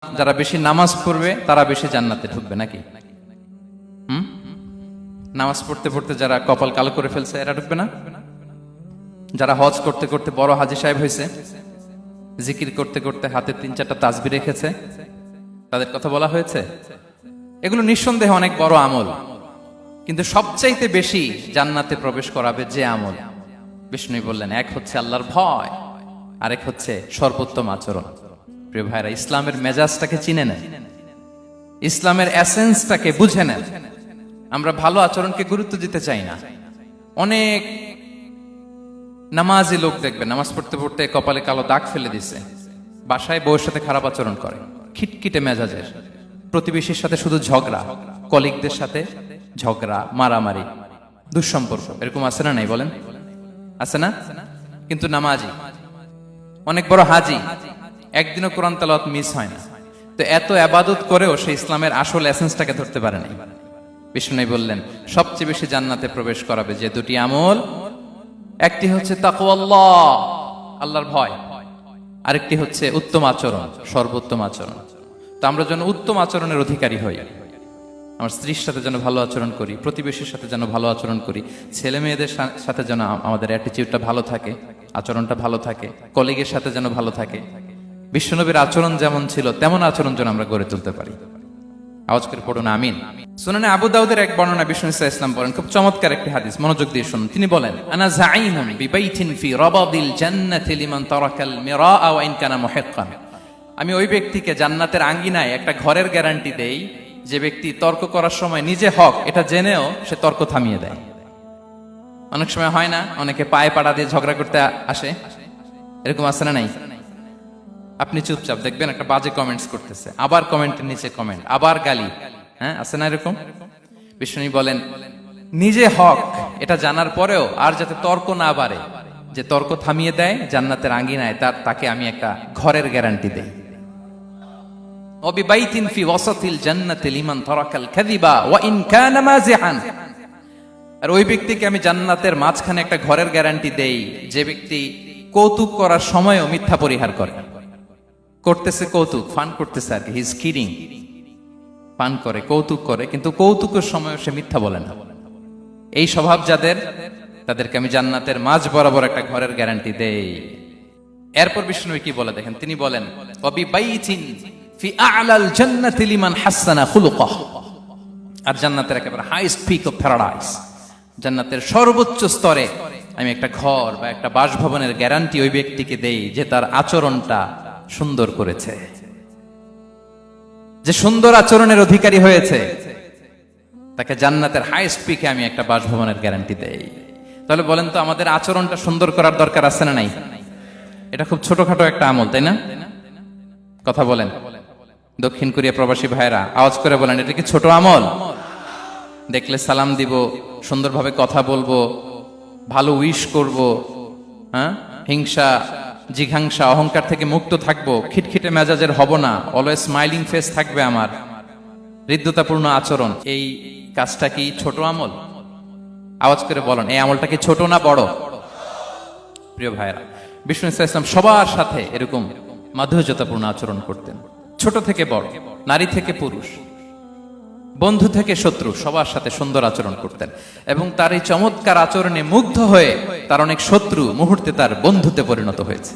যারা বেশি নামাজ পড়বে তারা বেশি জান্নাতে ঢুকবে নাকি? নামাজ পড়তে পড়তে যারা কপাল কালো করে ফেলছে এরা ঢুকবে না? যারা হজ করতে করতে বড় হাজী সাহেব হয়েছে, জিকির করতে করতে হাতে 3-4টা তাসবিহ রেখেছে, তাদের কথা বলা হয়েছে। এগুলো নিঃসন্দেহে অনেক বড় আমল, কিন্তু সবচাইতে বেশি জান্নাতে প্রবেশ করাবে যে আমল, বিষ্ণু বললেন, এক হচ্ছে আল্লাহর ভয়, আরেক হচ্ছে সর্বোত্তম আচরণ। প্রিয় ভাইরা, ইসলামের মেজাজটাকে চিনে নেন, ইসলামের এসেন্সটাকে বুঝে নেন। আমরা ভালো আচরণকে গুরুত্ব দিতে চাই না। অনেক নামাজি লোক দেখবে নামাজ পড়তে পড়তে কপালে কালো দাগ ফেলে দিছে, বাসায় বউয়ের সাথে খারাপ আচরণ করে, খিটখিটে মেজাজের, প্রতিবেশীর সাথে শুধু ঝগড়া, কলিগদের সাথে ঝগড়া, মারামারি, দুঃসম্পর্ক, এরকম আছে না? নাই বলেন, আছে না? কিন্তু নামাজি, অনেক বড় হাজি, একদিনও কোরআন তেলাওয়াত মিস হয় না। তো এত ইবাদত করেও সে ইসলামের আসল এসেন্সটাকে ধরতে পারে নাই। বিষ্ণু বললেন, সবচেয়ে বেশি জান্নাতে প্রবেশ করাবে যে দুটি আমল, একটি হচ্ছে তাকওয়াল্লাহ, আল্লাহর ভয়, আরেকটি হচ্ছে উত্তম আচরণ, সর্বোত্তম আচরণ। তো আমরা যেন উত্তম আচরণের অধিকারী হই। আমার স্ত্রীর সাথে যেন ভালো আচরণ করি, প্রতিবেশীর সাথে যেন ভালো আচরণ করি, ছেলে মেয়েদের সাথে যেন আমাদের অ্যাটিটিউডটা ভালো থাকে, আচরণটা ভালো থাকে, কলিগের সাথে যেন ভালো থাকে। বিশ্বনবীর আচরণ যেমন ছিল তেমন আচরণ যেন আমরা গড়ে তুলতে পারি। আওয়াজ করে পড়ুন আমিন। সুনানে আবু দাউদের এক বর্ণনা, বিষ্ণু ইসা ইসলাম বলেন, খুব চমৎকার একটি হাদিস, মনোযোগ দিয়ে শুনুন। তিনি বলেন, আনা যাঈমুন বিবাইতিন ফি রাবাদিল জান্নাতি লিমান তারাকাল মিরাআ ওয়া ইন কানা মুহিক্কান। আমি ওই ব্যক্তিকে জান্নাতের আঙ্গিনায় একটা ঘরের গ্যারান্টি দেই যে ব্যক্তি তর্ক করার সময় নিজে হক এটা জেনেও সে তর্ক থামিয়ে দেয়। অনেক সময় হয় না, অনেকে পায়ে পাড়া দিয়ে ঝগড়া করতে আসে, এরকম আছে না নাই? আপনি চুপচাপ দেখবেন একটা বাজে কমেন্টস করতেছে, আবার কমেন্টের নিচে কমেন্ট, আবার গালি, হ্যাঁ আছে না এরকম? বিষ্ণু বলেন, নিজে হক এটা জানার পরেও আর যাতে তর্ক না বাড়ে, যে তর্ক থামিয়ে দেয় জান্নাতের আঙ্গিনায়, তাকে আমি একটা ঘরের গ্যারান্টি দেই। ওয়াবিবাইতিন ফি ওয়াসাতিল জান্নাতি লিমান তারাকাল কাযিবা ওয়া ইন কানা মাযিহান। আর ওই ব্যক্তিকে আমি জান্নাতের মাঝখানে একটা ঘরের গ্যারান্টি দেই যে ব্যক্তি কৌতুক করার সময়ও মিথ্যা পরিহার করে। করতেছে কৌতুক, ফান করতেছে আর কি, হি ইজ কিডিং, ফান করে, কৌতুক করে, কিন্তু কৌতুকের সময় সে মিথ্যা বলে না। এই স্বভাব যাদের, তাদেরকে আমি জান্নাতের মাঝ বরাবর একটা ঘরের গ্যারান্টি দেই। এরপর বিষ্ণু কি বলে দেখেন, তিনি বলেন, ওয়াবিবাইতিন ফি আ'লাল জান্নাতি লিমান হাসানা খুলুকাহ। আর জান্নাতের একেবারে হাইস্ট পিক অফ প্যারাডাইস, জান্নাতের সর্বোচ্চ স্তরে আমি একটা ঘর বা একটা বাসভবনের গ্যারান্টি ওই ব্যক্তিকে দেই যে তার আচরণটা সুন্দর করেছে, যে সুন্দর আচরণের অধিকারী হয়েছে, তাকে জান্নাতের হাইস্ট পিকে আমি একটা বাসভবনের গ্যারান্টি দেই। তাহলে বলেন তো, আমাদের আচরণটা সুন্দর করার দরকার আছে না নাই? এটা খুব ছোটখাটো একটা আমল, তাই না? কথা বলেন, দক্ষিণ কোরিয়া প্রবাসী ভাইরা আওয়াজ করে বলেন, এটা কি ছোট আমল? দেখলে সালাম দিব, সুন্দরভাবে কথা বলবো, ভালো উইশ করব, হ্যাঁ, হিংসা জিঘাংসা অহংকার থেকে মুক্ত থাকবো, খিটখিটে মেজাজের হব না, অলওয়েজ স্মাইলিং ফেস থাকবে আমার, হৃদ্যতাপূর্ণ আচরণ। এই কাজটা কি ছোট আমল? আওয়াজ করে বলেন, এই আমলটা কি ছোট না বড়? প্রিয় ভাইরা, বিষ্ণু ইসলাম সবার সাথে এরকম মাধুর্যতাপূর্ণ আচরণ করতেন, ছোট থেকে বড়, নারী থেকে পুরুষ, বন্ধু থেকে শত্রু, সবার সাথে সুন্দর আচরণ করতেন। এবং তার এই চমৎকার আচরণে মুগ্ধ হয়ে তার অনেক শত্রু মুহূর্তে তার বন্ধুতে পরিণত হয়েছে।